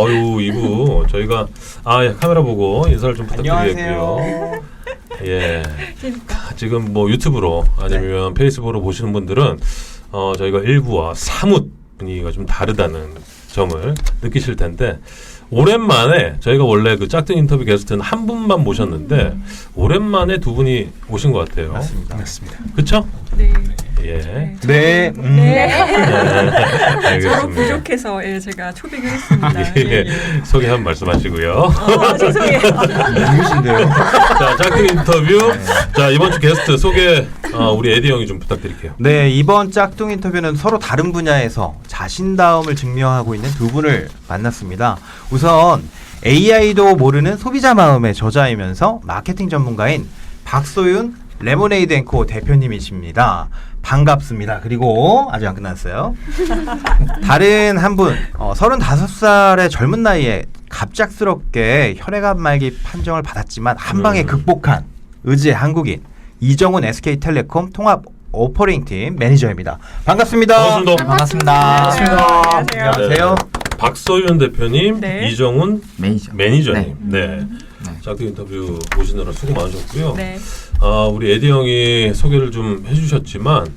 아유, 이부 저희가 예, 카메라 보고 인사를 좀 부탁드리겠고요. 예. 지금 뭐 유튜브로 아니면 페이스북으로 보시는 분들은 저희가 1부와 사뭇 분위기가 좀 다르다는 점을 느끼실 텐데 오랜만에 저희가 원래 그 짝퉁 인터뷰 게스트는 한 분만 모셨는데 오랜만에 두 분이 오신 것 같아요. 맞습니다. 그렇죠? 네. 예. 네. 알겠습니다. 저로 부족해서 제가 초빙을 했습니다. 예. 소개 한번 말씀하시고요. 죄송해요. 누구신데요? 자, 짝퉁 인터뷰. 자, 이번 주 게스트 소개 우리 에디 형이 좀 부탁드릴게요. 네, 이번 짝퉁 인터뷰는 서로 다른 분야에서 자신다움을 증명하고 있는 두 분을 만났습니다. 우선 AI도 모르는 소비자 마음의 저자이면서 마케팅 전문가인 박소윤 레모네이드 앤코 대표님이십니다. 반갑습니다. 그리고 아직 안 끝났어요. 다른 한 분, 35살의 젊은 나이에 갑작스럽게 혈액암 말기 판정을 받았지만 한 방에 극복한 의지의 한국인 이정훈 SK텔레콤 통합 오퍼레이팅 매니저입니다. 반갑습니다. 반갑습니다. 안녕하세요. 박소윤 대표님, 네. 이정훈 매니저님. 네. 네. 짝퉁 인터뷰 보시느라 수고 많으셨고요. 네. 우리 에디 형이 소개를 좀 해주셨지만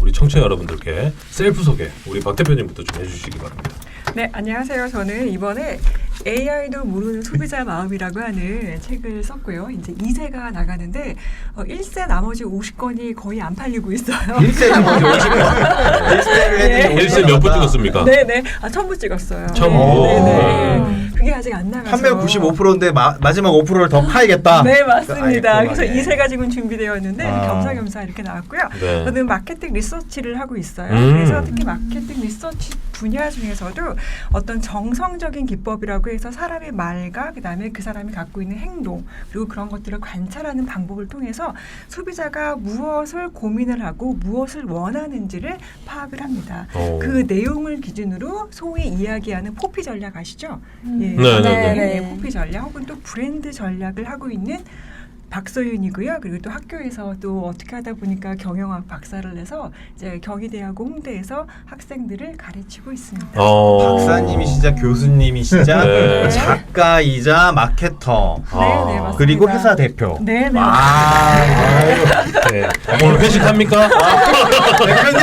우리 청취자 여러분들께 셀프 소개 우리 박 대표님부터 좀 해주시기 바랍니다. 네, 안녕하세요. 저는 이번에 AI도 모르는 소비자 마음이라고 하는 책을 썼고요. 이제 2세가 나가는데 1세 나머지 50권이 거의 안 팔리고 있어요. 1세 나머지 50권. 1세 몇 부 찍었습니까? 네네. 1000부 찍었어요. 1000부. 네네. 그게 아직 안 나가서. 판매 95%인데 마지막 5%를 더 팔겠다. 네, 맞습니다. 아이고, 그래서 네. 2세가 지금 준비되어 있는데 겸사겸사 이렇게 나왔고요. 네. 저는 마케팅 리서치를 하고 있어요. 그래서 특히 마케팅 리서치 분야 중에서도 어떤 정성적인 기법이라고 해서 사람의 말과 그다음에 그 사람이 갖고 있는 행동 그리고 그런 것들을 관찰하는 방법을 통해서 소비자가 무엇을 고민을 하고 무엇을 원하는지를 파악을 합니다. 그 내용을 기준으로 소위 이야기하는 포피 전략 아시죠? 예, 네. 포피 전략 혹은 또 브랜드 전략을 하고 있는 박소윤이고요. 그리고 또 학교에서 또 어떻게 하다 보니까 경영학 박사를 내서 이제 경희대하고 홍대에서 학생들을 가르치고 있습니다. 박사님이시자 교수님이시자 네. 작가이자 마케터 네, 맞습니다. 그리고 회사 대표. 네. 아유. 네. 오늘 회식합니까? 대표님.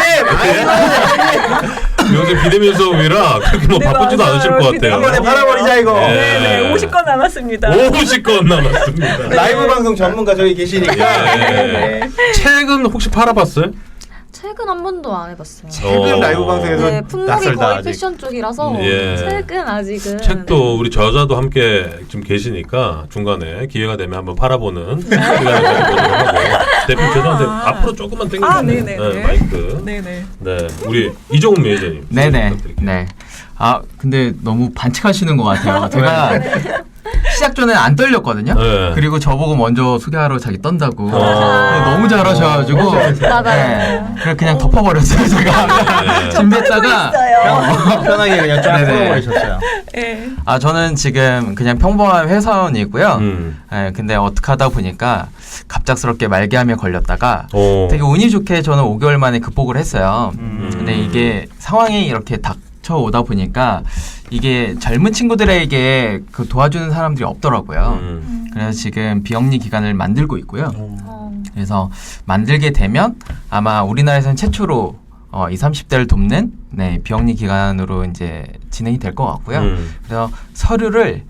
요새 비대면 수업이라 그렇게 뭐 네, 바쁘지도 맞아요. 않으실 것 같아요. 한 번에 팔아버리자 이거. 네. 50건 남았습니다. 50건 남았습니다. 라이브 방송 전문가 저희 계시니까. 네. 책은 혹시 팔아봤어요? 책은 한 번도 안 해봤어요. 최근 라이브 방송에서 네, 품목이 낯설다 거의 아직. 패션 쪽이라서 예. 책은 아직은 책도 우리 저자도 함께 좀 계시니까 중간에 기회가 되면 한번 팔아보는 시간을 가져보도록 하고 대표 죄송한데 앞으로 조금만 당겨주세요. 네네. 마이크. 네네. 네, 우리 이정훈 매니저님. 네네. 부탁드릴게요. 네. 근데 너무 반칙하시는 것 같아요. 제가 시작 전에 안 떨렸거든요. 네. 그리고 저보고 먼저 소개하러 자기 떤다고. 아. 너무 잘하셔가지고. 맞아요. 그래 그냥 덮어버렸어요 제가. 준비했다가. 편하게 그냥 쫙 네네. 풀어버리셨어요. 네. 저는 지금 그냥 평범한 회사원이고요. 네, 근데 어떻게 하다 보니까 갑작스럽게 말기암에 걸렸다가 되게 운이 좋게 저는 5개월 만에 극복을 했어요. 근데 이게 상황이 이렇게 닥쳐오다 보니까 이게 젊은 친구들에게 그 도와주는 사람들이 없더라고요. 그래서 지금 비영리 기관을 만들고 있고요. 그래서 만들게 되면 아마 우리나라에서는 최초로 20, 30대를 돕는 비영리 기관으로 이제 진행이 될 것 같고요. 그래서 서류를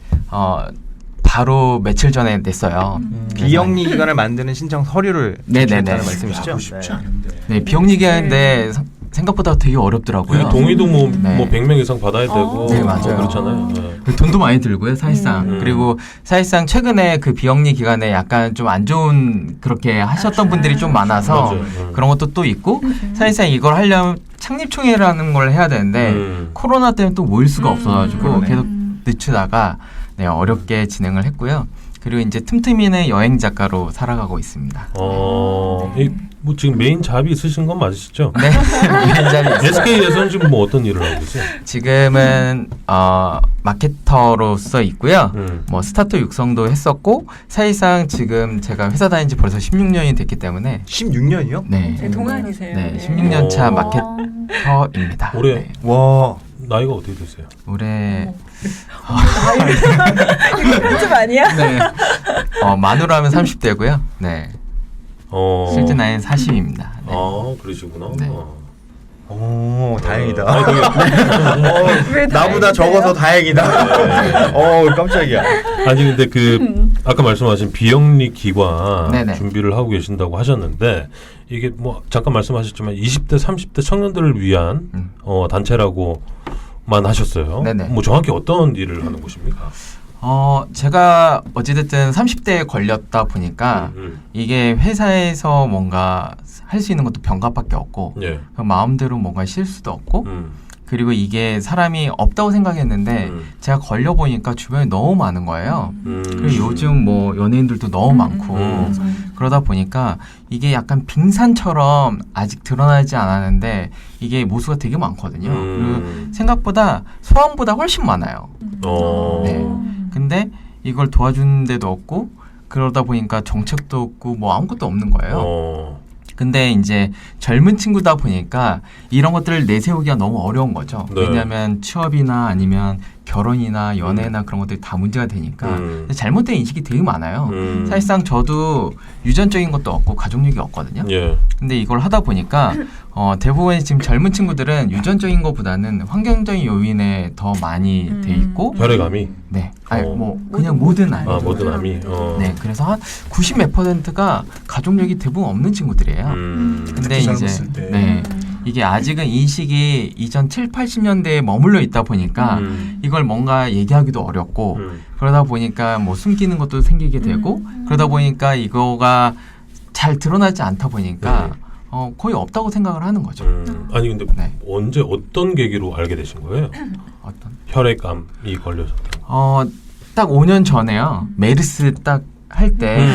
바로 며칠 전에 냈어요. 비영리 기관을 만드는 신청 서류를 네네네. 제출했다는 말씀이시죠? 쉽지 않은데. 네, 비영리 기관인데 생각보다 되게 어렵더라고요. 동의도 뭐 네. 100명 이상 받아야 되고 네, 맞아요. 그렇잖아요. 네. 돈도 많이 들고요, 사실상. 그리고 사실상 최근에 그 비영리 기간에 약간 좀 안 좋은 그렇게 하셨던 분들이 좀 많아서 맞아요. 그런 것도 또 있고 사실상 이걸 하려면 창립총회라는 걸 해야 되는데 코로나 때문에 또 모일 수가 없어가지고 그러네. 계속 늦추다가 어렵게 진행을 했고요. 그리고 이제 틈틈이는 여행 작가로 살아가고 있습니다. 뭐 지금 메인 잡이 있으신 건 맞으시죠? 네, SK에서는 지금 뭐 어떤 일을 하고 계세요? 지금은 마케터로서 있고요. 뭐 스타트 육성도 했었고 사실상 지금 제가 회사 다닌 지 벌써 16년이 됐기 때문에 16년이요? 네, 동안이세요. 네, 16년 차 마케터입니다. 올해 네. 와. 나이가 어떻게 되세요? 올해 이거 편집 아니야? 네. 만으로 하면 30대고요. 네. 실제 나이는 40입니다. 네. 그러시구나. 네. 오, 다행이다. 아니, 되게, 왜 나보다 다행이세요? 적어서 다행이다. 깜짝이야. 아니 근데 그 아까 말씀하신 비영리 기관 네네. 준비를 하고 계신다고 하셨는데 이게 뭐 잠깐 말씀하셨지만 20대 30대 청년들을 위한 단체라고만 하셨어요. 네네. 뭐 정확히 어떤 일을 하는 곳입니까? 제가 어찌됐든 30대에 걸렸다 보니까 이게 회사에서 뭔가 할 수 있는 것도 병갑밖에 없고 예. 마음대로 뭔가 쉴 수도 없고 그리고 이게 사람이 없다고 생각했는데 제가 걸려보니까 주변에 너무 많은 거예요. 그리고 요즘 뭐 연예인들도 너무 많고 그러다 보니까 이게 약간 빙산처럼 아직 드러나지 않았는데 이게 모수가 되게 많거든요. 그리고 생각보다 소원보다 훨씬 많아요. 네. 근데 이걸 도와주는 데도 없고 그러다 보니까 정책도 없고 뭐 아무것도 없는 거예요. 근데 이제 젊은 친구다 보니까 이런 것들을 내세우기가 너무 어려운 거죠. 네. 왜냐하면 취업이나 아니면 결혼이나 연애나 그런 것들이 다 문제가 되니까 근데 잘못된 인식이 되게 많아요. 사실상 저도 유전적인 것도 없고 가족력이 없거든요. 예. 근데 이걸 하다 보니까 대부분의 지금 젊은 친구들은 유전적인 것보다는 환경적인 요인에 더 많이 돼 있고 혈액암이. 네, 아니 뭐 그냥 모든 암. 모든 암이. 네, 그래서 한 90 몇 %가 가족력이 대부분 없는 친구들이에요. 근데 이제 젊었을 때. 네, 이게 아직은 인식이 이전 7, 80년대에 머물러 있다 보니까 이걸 뭔가 얘기하기도 어렵고 그러다 보니까 뭐 숨기는 것도 생기게 되고 그러다 보니까 이거가 잘 드러나지 않다 보니까 거의 없다고 생각을 하는 거죠. 아니 근데 네. 언제 어떤 계기로 알게 되신 거예요? 어떤? 혈액암이 걸려서. 딱 5년 전에요. 메르스 딱 할 때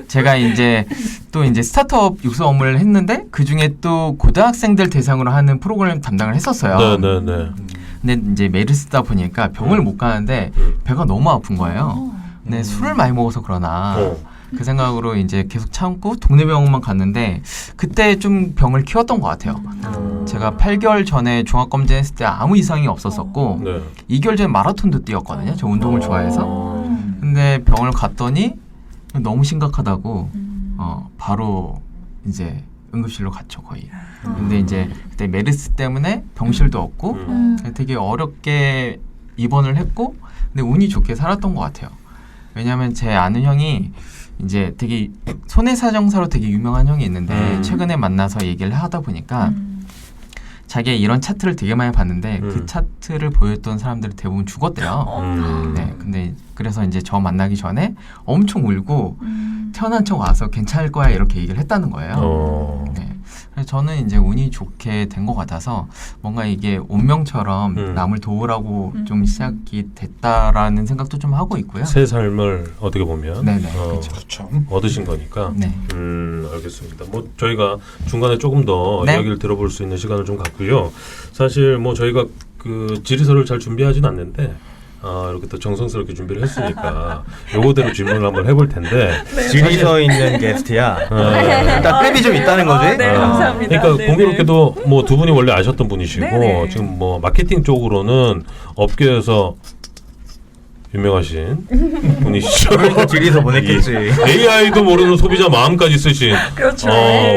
제가 이제 또 이제 스타트업 육성 업무를 했는데 그 중에 또 고등학생들 대상으로 하는 프로그램 담당을 했었어요. 네네네. 근데 이제 메르스다 보니까 병을 못 가는데 배가 너무 아픈 거예요. 근데 술을 많이 먹어서 그러나 그 생각으로 이제 계속 참고 동네 병원만 갔는데 그때 좀 병을 키웠던 것 같아요. 제가 8개월 전에 종합검진 했을 때 아무 이상이 없었었고 네. 2개월 전에 마라톤도 뛰었거든요. 저 운동을 좋아해서. 근데 병원을 갔더니 너무 심각하다고 바로 이제 응급실로 갔죠 거의. 근데 이제 그때 메르스 때문에 병실도 없고 되게 어렵게 입원을 했고 근데 운이 좋게 살았던 것 같아요. 왜냐하면 제 아는 형이 이제 되게 손해사정사로 되게 유명한 형이 있는데 최근에 만나서 얘기를 하다 보니까 자기가 이런 차트를 되게 많이 봤는데 그 차트를 보였던 사람들이 대부분 죽었대요. 네, 근데 그래서 이제 저 만나기 전에 엄청 울고 태어난 척 와서 괜찮을 거야 이렇게 얘기를 했다는 거예요. 네. 그래서 저는 이제 운이 좋게 된 것 같아서 뭔가 이게 운명처럼 남을 도우라고 좀 시작이 됐다라는 생각도 좀 하고 있고요. 새 삶을 어떻게 보면 네네. 그렇죠. 얻으신 거니까. 네. 알겠습니다. 뭐 저희가 중간에 조금 더 네. 이야기를 들어볼 수 있는 시간을 좀 갖고요. 사실 뭐 저희가 그 질의서를 잘 준비하진 않는데 이렇게 또 정성스럽게 준비를 했으니까 요거대로 질문을 한번 해볼 텐데. 질의서 있는 게스트야. 네. 일단 급이 좀 있다는 거지. 네, 감사합니다. 그러니까 네네. 공교롭게도 뭐 두 분이 원래 아셨던 분이시고 네네. 지금 뭐 마케팅 쪽으로는 업계에서 유명하신 분이시죠. 그러니까 질의서 보냈겠지. AI도 모르는 소비자 마음까지 쓰신 그렇죠.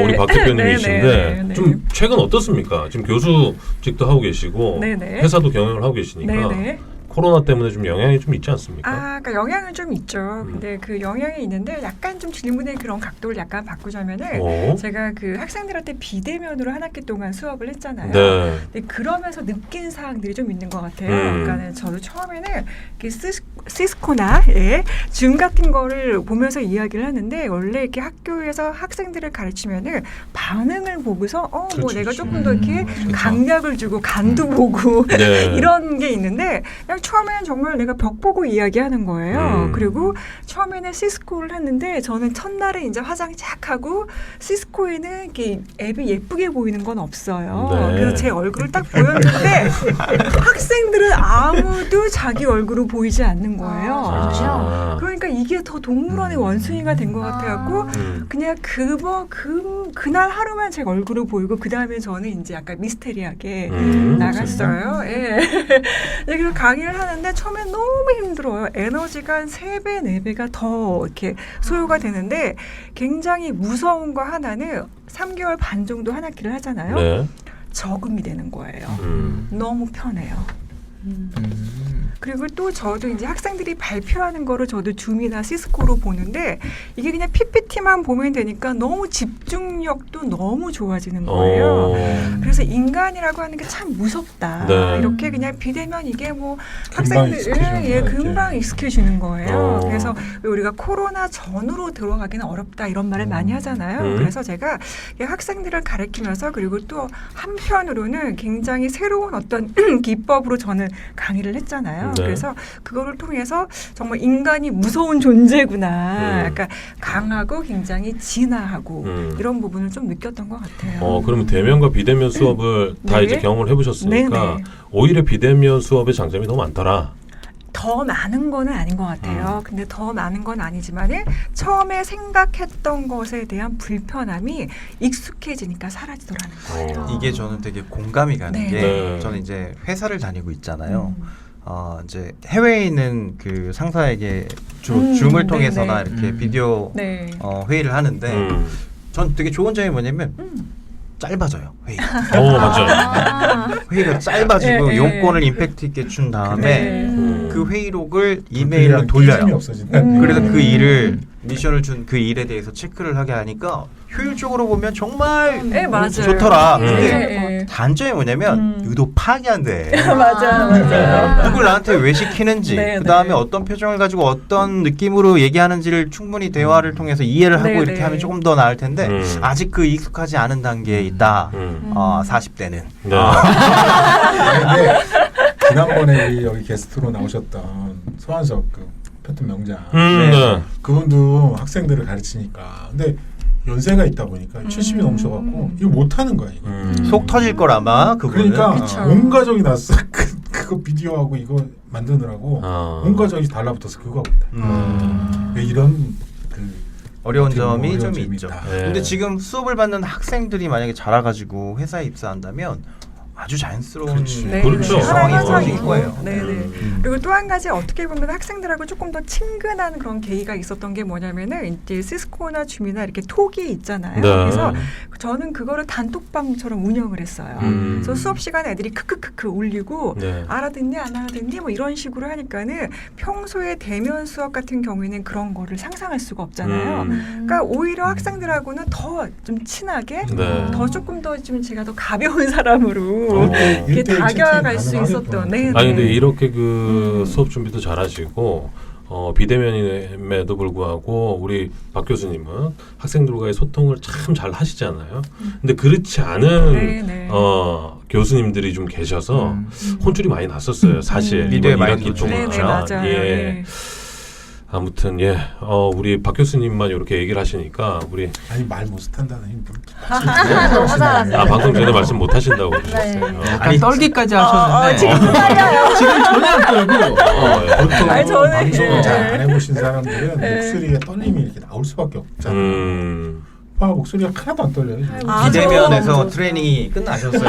우리 박 대표님이신데 네네네. 좀 최근 어떻습니까? 지금 교수직도 하고 계시고 네네. 회사도 경영을 하고 계시니까 네네. 코로나 때문에 좀 영향이 좀 있지 않습니까? 그러니까 영향은 좀 있죠. 근데 그 영향이 있는데 약간 좀 질문의 그런 각도를 약간 바꾸자면은 제가 그 학생들한테 비대면으로 한 학기 동안 수업을 했잖아요. 네. 근데 그러면서 느낀 사항들이 좀 있는 것 같아요. 그러니까는 저도 처음에는 시스코나 줌 같은 거를 보면서 이야기를 하는데 원래 이렇게 학교에서 학생들을 가르치면은 반응을 보고서 뭐 그렇죠, 내가 그렇죠. 조금 더 이렇게 강약을 주고 간도 보고 네. 이런 게 있는데 그냥 처음에는 정말 내가 벽 보고 이야기하는 거예요. 음. 그리고 처음에는 시스코를 했는데 저는 첫날에 이제 화장 쫙 하고 시스코에는 이렇게 앱이 예쁘게 보이는 건 없어요. 네. 그래서 제 얼굴을 딱 보였는데 학생들은 아무도 자기 얼굴로 보이지 않는 거예요. 아. 그러니까 이게 더 동물원의 원숭이가 된 것 같아갖고 그냥 그날 하루만 제 얼굴을 보이고 그 다음에 저는 이제 약간 미스테리하게 나갔어요. 예. 그리고 강의를 하는데 처음에 너무 힘들어요. 에너지가 한 3배, 4배가 더 이렇게 소요가 되는데 굉장히 무서운 거 하나는 3개월 반 정도 한 학기를 하잖아요. 네. 적응이 되는 거예요. 너무 편해요. 그리고 또 저도 이제 학생들이 발표하는 거를 저도 줌이나 시스코로 보는데 이게 그냥 PPT만 보면 되니까 너무 집중력도 너무 좋아지는 거예요. 그래서 인간이라고 하는 게 참 무섭다. 네. 이렇게 그냥 비대면 이게 뭐 금방 학생들 익숙해지는 거죠. 금방 익숙해지는 거예요. 어. 그래서 우리가 코로나 전으로 들어가기는 어렵다 이런 말을 많이 하잖아요. 그래서 제가 학생들을 가르치면서 그리고 또 한편으로는 굉장히 새로운 어떤 기법으로 저는 강의를 했잖아요. 네. 그래서 그거를 통해서 정말 인간이 무서운 존재구나. 약간 강하고 굉장히 진화하고 이런 부분을 좀 느꼈던 것 같아요. 그러면 대면과 비대면 수업을 다 네. 이제 경험을 해보셨으니까 네네. 오히려 비대면 수업의 장점이 더 많더라. 더 많은 거는 아닌 것 같아요. 근데 더 많은 건 아니지만은 처음에 생각했던 것에 대한 불편함이 익숙해지니까 사라지더라는 거예요. 이게 저는 되게 공감이 가는 네. 게 네. 저는 이제 회사를 다니고 있잖아요. 이제 해외에 있는 그 상사에게 주로 줌을 통해서나 네네. 이렇게 비디오 네. 회의를 하는데 전 되게 좋은 점이 뭐냐면 짧아져요 회의. 맞아요. 아, 회의가 짧아지고 네, 네. 용건을 임팩트 있게 준 다음에 네. 그 회의록을 이메일로 힘이 돌려요. 없어진다. 그래서 그 일을 미션을 준 그 일에 대해서 체크를 하게 하니까 효율적으로 보면 정말 네, 맞아요. 좋더라. 근데 네. 단점이 뭐냐면 의도 파악이 안 돼. 맞아요. 누굴 나한테 왜 시키는지 네, 그 다음에 네. 어떤 표정을 가지고 어떤 느낌으로 얘기하는지를 충분히 대화를 통해서 이해를 하고 네, 이렇게 네. 하면 조금 더 나을 텐데 아직 그 익숙하지 않은 단계에 있다. 40대는. 네. 근데 지난번에 우리 여기 게스트로 나오셨던 소환석 그 패턴 명장 네. 그분도 학생들을 가르치니까 근데 연세가 있다 보니까 70이 넘으셔갖고 이거 못하는 거야 이거. 속 터질 걸 아마 그분은. 그러니까 그쵸. 온 가족이 났어. 그거 비디오하고 이거 만드느라고 아. 온 가족이 달라붙어서 그거 하고 있다. 왜 이런 그 어려운 어떻게 보면 점이 어려운 좀 점이 있죠. 있다. 네. 근데 지금 수업을 받는 학생들이 만약에 자라가지고 회사에 입사한다면 아주 자연스러운 그렇지. 네, 그렇죠. 네. 상황이 하나의 벌어질 현상이고. 거예요. 네네. 그리고 또 한 가지 어떻게 보면 학생들하고 조금 더 친근한 그런 계기가 있었던 게 뭐냐면은 이제 시스코나 줌이나 이렇게 톡이 있잖아요. 네. 그래서 저는 그거를 단톡방처럼 운영을 했어요. 그래서 수업 시간에 애들이 크크크크 울리고 네. 알아듣니 안 알아듣니 뭐 이런 식으로 하니까는 평소에 대면 수업 같은 경우에는 그런 거를 상상할 수가 없잖아요. 그러니까 오히려 학생들하고는 더 좀 친하게 네. 더 조금 더 좀 제가 더 가벼운 사람으로 이렇게 일대일 다가갈 수 채팅 있었던. 가능하겠구나. 네. 아니 근데 이렇게 그 수업 준비도 잘하시고 비대면임에도 불구하고 우리 박 교수님은 학생들과의 소통을 참 잘 하시잖아요. 근데 그렇지 않은 네네. 교수님들이 좀 계셔서 혼쭐이 많이 났었어요. 사실 미디어에 이번 많이 2학기 노출이 동안. 네네 맞아요. 예. 네. 아무튼 우리 박 교수님만 이렇게 얘기를 하시니까 우리 아니 말 못한다더니 너무 잘하세요. 방송 전에 말씀 못 하신다고 그러셨어요. 네. 약간 아니, 떨기까지 하셨는데 지금 지금 전혀 안 떨고 보통 아니, 저는 방송을 예. 잘 안 해보신 사람들은 예. 목소리에 떨림이 이렇게 나올 수밖에 없잖아요. 목소리가 하나도 안 떨려요. 비대면에서 저- 트레이닝이 끝나셨어요.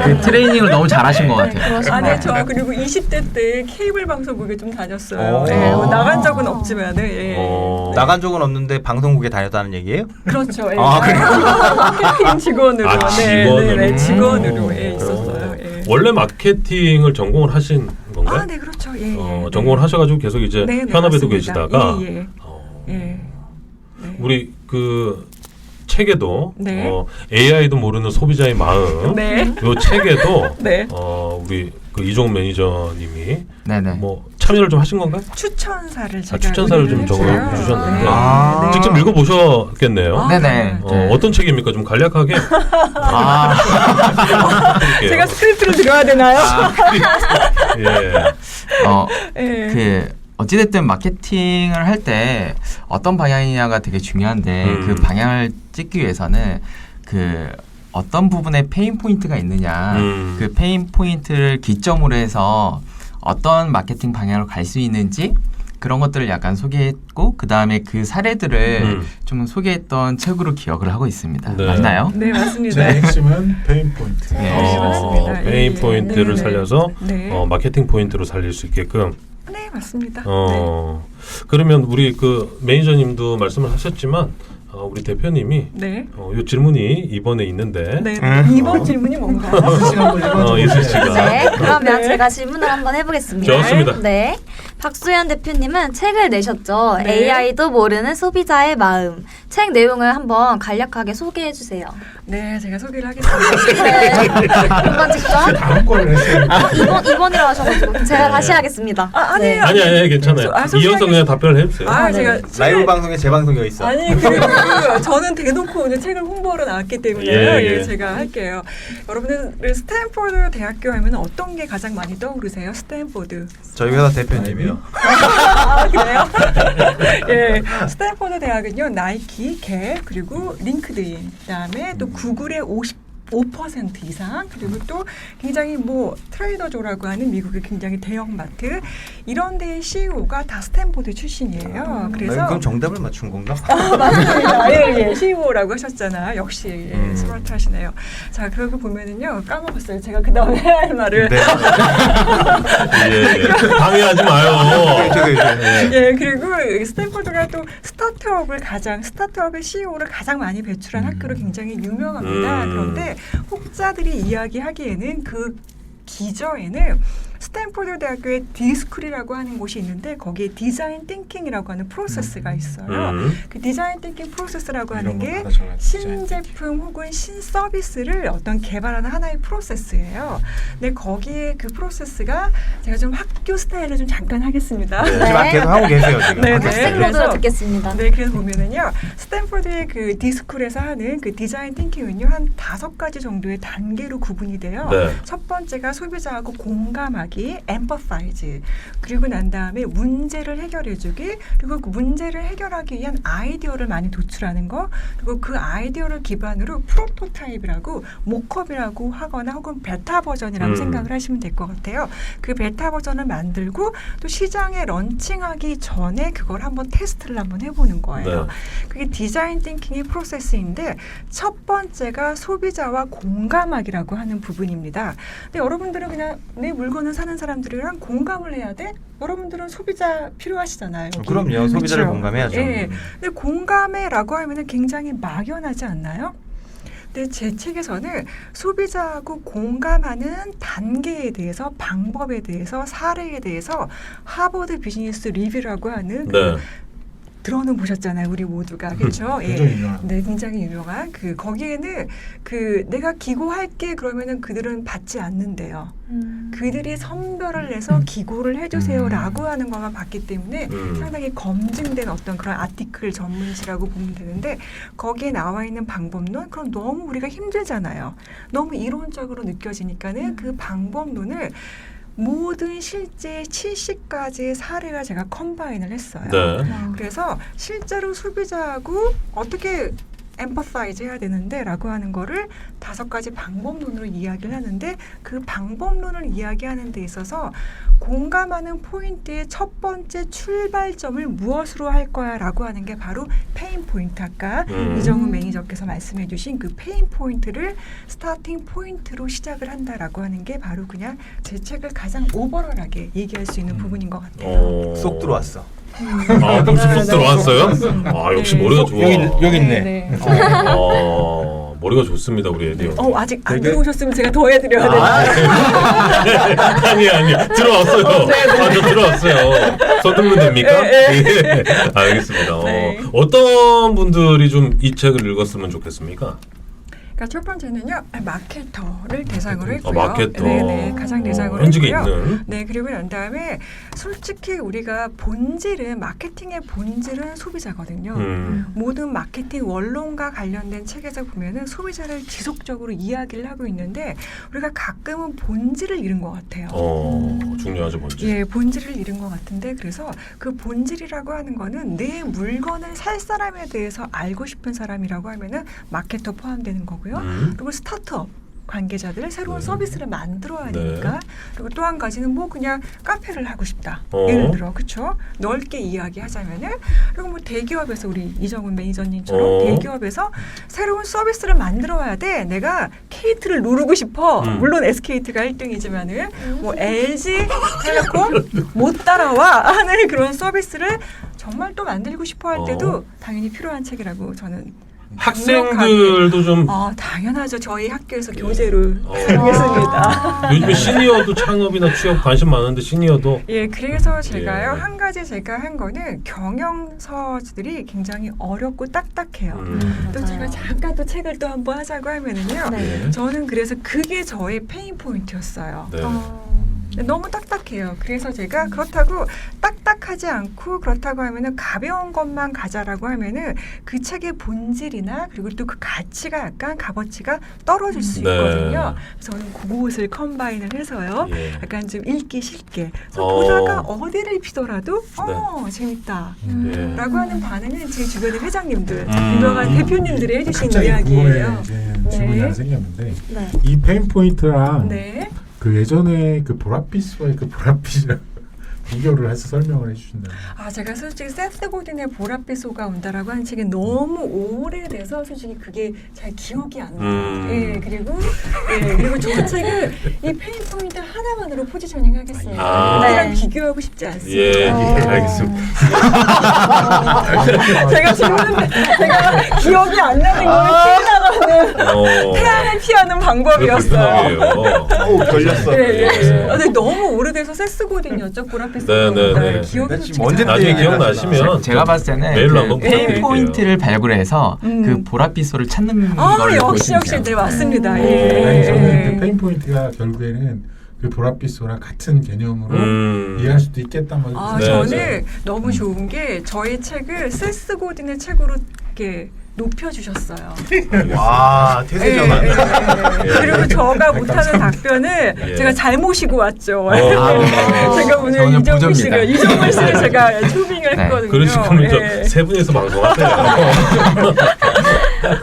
그 트레이닝을 너무 잘하신 것 같아요. 아, 네, 저 그리고 20대 때 케이블 방송국에 좀 다녔어요. 오. 네, 뭐 나간 적은 없지만, 예. 나간 적은 없는데 방송국에 다녔다는 얘기예요? 그렇죠. 예. 아, 그래요? 마케팅 직원으로, 아, 직원으로. 네, 직원으로 예, 있었어요. 예. 원래 마케팅을 전공을 하신 건가요? 아, 네, 그렇죠. 예, 예. 전공을 하셔가지고 계속 이제 네, 네, 현업에도 맞습니다. 계시다가 예, 예. 예. 네. 우리 그 책에도 네. AI도 모르는 소비자의 마음 네. 요 책에도 네. 우리 그 이종 매니저님이 네네. 뭐 참여를 좀 하신 건가요? 추천사를 제가 추천사를 좀 의뢰를 했어요. 적어주셨는데. 아. 직접 읽어보셨겠네요. 네네. 어떤 책입니까? 좀 간략하게. 제가 스크립트를 들어야 되나요? 예. 예. 그 어찌됐든 마케팅을 할 때 어떤 방향이냐가 되게 중요한데 그 방향을 찍기 위해서는 그 어떤 부분에 페인 포인트가 있느냐 그 페인 포인트를 기점으로 해서 어떤 마케팅 방향으로 갈 수 있는지 그런 것들을 약간 소개했고 그 다음에 그 사례들을 좀 소개했던 책으로 기억을 하고 있습니다. 네. 맞나요? 네, 맞습니다. 제 핵심은 페인 포인트. 네. 맞습니다. 페인 예, 포인트를 네, 살려서 네. 마케팅 포인트로 살릴 수 있게끔. 네, 맞습니다. 그러면 우리 그 매니저님도 말씀을 하셨지만 우리 대표님이 네. 이 질문이 이번에 있는데 네. 이번 질문이 뭔가요? 이슬 씨가 네, 그러면 네. 제가 질문을 한번 해보겠습니다. 좋습니다. 네, 박수현 대표님은 책을 내셨죠. 네. AI도 모르는 소비자의 마음. 책 내용을 한번 간략하게 소개해 주세요. 네, 제가 소개를 하겠습니다. 네, 한번 직접. 다음 거를 했어요. 이번이라고 하셔가지고 제가 다시 하겠습니다. 아니에요. 아니 괜찮아요. 소개하겠습니다. 이어서 그냥 답변을 해주세요. 아, 네. 제가 라이브 방송에 재방송이 있어. 아니 그리고 저는 대놓고 오늘 책을 홍보하러 나왔기 때문에 예. 제가 할게요. 여러분들 스탠포드 대학교 하면 어떤 게 가장 많이 떠오르세요? 스탠포드. 저희 회사 대표님이요. 아, 그래요? 예. 스탠포드 대학은요 나이키, 갭 그리고 링크드인 그다음에 또 구글의 5% 이상 그리고 또 굉장히 뭐 트레이더조라고 하는 미국의 굉장히 대형마트 이런 데의 CEO가 다 스탠포드 출신이에요. 그래서 그럼 정답을 맞춘 건가? 맞습니다. 예, CEO라고 하셨잖아. 역시 스마트하시네요. 자, 그러고 보면은요 까먹었어요. 제가 그 다음에 해야 할 말을. 네. 예. 방해하지 마요. 예, 그리고 스탠포드가 또 스타트업의 CEO를 가장 많이 배출한 학교로 굉장히 유명합니다. 그런데 혹자들이 이야기하기에는 그 기저에는 스탠포드 대학교의 디스쿨이라고 하는 곳이 있는데 거기에 디자인 띵킹이라고 하는 프로세스가 있어요. 그 디자인 띵킹 프로세스라고 하는 게 신제품 혹은 신서비스를 어떤 개발하는 하나의 프로세스예요. 근데 거기에 그 프로세스가 제가 좀 학교 스타일을 좀 잠깐 하겠습니다. 지금 계속 하고 계세요 지금. 네, 학생 모드로 그래서- 듣겠습니다. 네, 그래서 보면은요, 스탠포드의 그 디스쿨에서 하는 그 디자인 띵킹은요, 한 5가지 정도의 단계로 구분이 돼요. 네. 첫 번째가 소비자하고 공감하기, empathize. 그리고 난 다음에 문제를 해결해주기, 그리고 그 문제를 해결하기 위한 아이디어를 많이 도출하는 거, 그리고 그 아이디어를 기반으로 프로토타입이라고, 모컵이라고 하거나 혹은 베타 버전이라고 생각을 하시면 될 것 같아요. 그 베타 버전을 만들고 또 시장에 런칭하기 전에 그걸 한번 테스트를 한번 해보는 거예요. 네. 그게 디자인 띵킹의 프로세스인데 첫 번째가 소비자와 공감하기라고 하는 부분입니다. 근데 여러분들은 그냥 내 물건을 사는 사람들이랑 공감을 해야 돼? 여러분들은 소비자 필요하시잖아요. 여기. 그럼요. 소비자를 그렇죠? 공감해야죠. 예. 근데 공감해라고 하면은 굉장히 막연하지 않나요? 근데 제 책에서는 소비자하고 공감하는 단계에 대해서 방법에 대해서 사례에 대해서 하버드 비즈니스 리뷰라고 하는 네. 들어는 보셨잖아요, 우리 모두가. 그렇죠? 굉장히 유명한. 네, 굉장히 유명한 그 거기에는 그 내가 기고할게 그러면은 그들은 받지 않는데요. 그들이 선별을 해서 기고를 해주세요라고 하는 것만 봤기 때문에 상당히 검증된 어떤 그런 아티클 전문지라고 보면 되는데 거기에 나와 있는 방법론 그럼 너무 우리가 힘들잖아요. 너무 이론적으로 느껴지니까는 그 방법론을 모든 실제 70가지의 사례가 제가 컴바인을 했어요. 네. 그래서 실제로 소비자하고 어떻게 엠퍼사이즈 해야 되는데 라고 하는 거를 5가지 방법론으로 이야기를 하는데 그 방법론을 이야기하는 데 있어서 공감하는 포인트의 첫 번째 출발점을 무엇으로 할 거야 라고 하는 게 바로 페인 포인트. 아까 이정훈 매니저께서 말씀해 주신 그 페인 포인트를 스타팅 포인트로 시작을 한다라고 하는 게 바로 그냥 제 책을 가장 오버럴하게 얘기할 수 있는 부분인 것 같아요. 쏙 들어왔어. 아, 쏙 들어왔어요? 아, 역시 네. 머리가 좋아. 여기 있네. 네. 머리가 좋습니다, 우리 에디. 아직 안 들어오셨으면 제가 더 해드려야 되는데. 아니 들어왔어요. 저 들어왔어요. 서두르면 됩니까? 예. 알겠습니다. 네. 어떤 분들이 좀 이 책을 읽었으면 좋겠습니까? 그러니까 첫 번째는요, 마케터를 대상으로 했고요. 마케터. 네네, 가장 대상으로 현직에 했고요. 있는. 네, 그리고 난 다음에 솔직히 우리가 본질은 마케팅의 본질은 소비자거든요. 모든 마케팅 원론과 관련된 책에서 보면은 소비자를 지속적으로 이야기를 하고 있는데 우리가 가끔은 본질을 잃은 것 같아요. 중요하죠, 본질. 예, 본질을 잃은 것 같은데 그래서 그 본질이라고 하는 거는 내 물건을 살 사람에 대해서 알고 싶은 사람이라고 하면은 마케터 포함되는 거고요. 그리고 스타트업 관계자들 새로운 서비스를 만들어야 되니까. 그리고 또 한 가지는 뭐 그냥 카페를 하고 싶다. 예를 들어 그렇죠. 넓게 이야기하자면은 그리고 뭐 대기업에서 우리 이정훈 매니저님처럼 대기업에서 새로운 서비스를 만들어야 돼. 내가 KT를 누르고 싶어. 물론 SKT가 1등이지만은 뭐 LG 텔레콤 못 따라와 하는 그런 서비스를 정말 또 만들고 싶어 할 때도 당연히 필요한 책이라고 저는. 학생들도 좀 당연하죠. 저희 학교에서 교재를 사용했습니다. 요즘에 시니어도 창업이나 취업 관심 많은데 시니어도 예, 그래서 제가요 한 가지 제가 한 거는 경영서들이 굉장히 어렵고 딱딱해요. 또 제가 잠깐 또 책을 또 한번 하자고 하면은요. 네. 저는 그래서 그게 저의 페인 포인트였어요. 네. 너무 딱딱해요. 그래서 제가 그렇다고 딱딱하지 않고 그렇다고 하면은 가벼운 것만 가자라고 하면은 그 책의 본질이나 그리고 또 그 가치가 약간 값어치가 떨어질 수 있거든요. 그래서 저는 그것을 컴바인을 해서요. 약간 좀 읽기 쉽게. 그래서 보다가 어디를 피더라도 재밌다. 라고 하는 반응은 제 주변의 회장님들, 유명한 대표님들이 해주신 이야기예요. 이제 질문이 하나 생겼는데 네. 이 페인 포인트랑 네. 그 예전에 그 보랏빛과의 그 보랏빛이랑 비교를 해서 설명을 해주신다. 제가 솔직히 세스 고딘의 보랏빛소가 온다라고 한 책이 너무 오래돼서 솔직히 그게 잘 기억이 안 나요. 예, 그리고 저 책은 이 페인 포인트 하나만으로 포지셔닝 하겠습니다. 그냥 비교하고 싶지 않습니다. 예, 알겠습니다. 제가 제가 기억이 안 나는 걸 피해나가는 태양을 피하는 방법이었어요. 걸렸어. 근데 너무 오래돼서 세스 고딘이었죠. 보랏빛소. 네. 기억이 지금 언제 나중에 기억나시면 제가 봤을 때는 메일로 한번 그 페인 부탁드릴게요. 포인트를 발굴해서 그 보랏빛소를 찾는 걸 역시 보시면 네 맞습니다. 아니, 저는 그 페인 포인트가 결국에는 그 보랏빛소랑 같은 개념으로 이해할 수도 있겠다. 저는 너무 좋은 게 저희 책을 세스 고딘의 책으로 이렇게 높여주셨어요. 와, 태세전환. 그리고 저가 못하는 답변을 제가 잘 모시고 왔죠. 제가 오늘 저는 이정훈 씨를 보조입니다. 제가 초빙을 했거든요. 그러시면 세 분이서 방송하세요.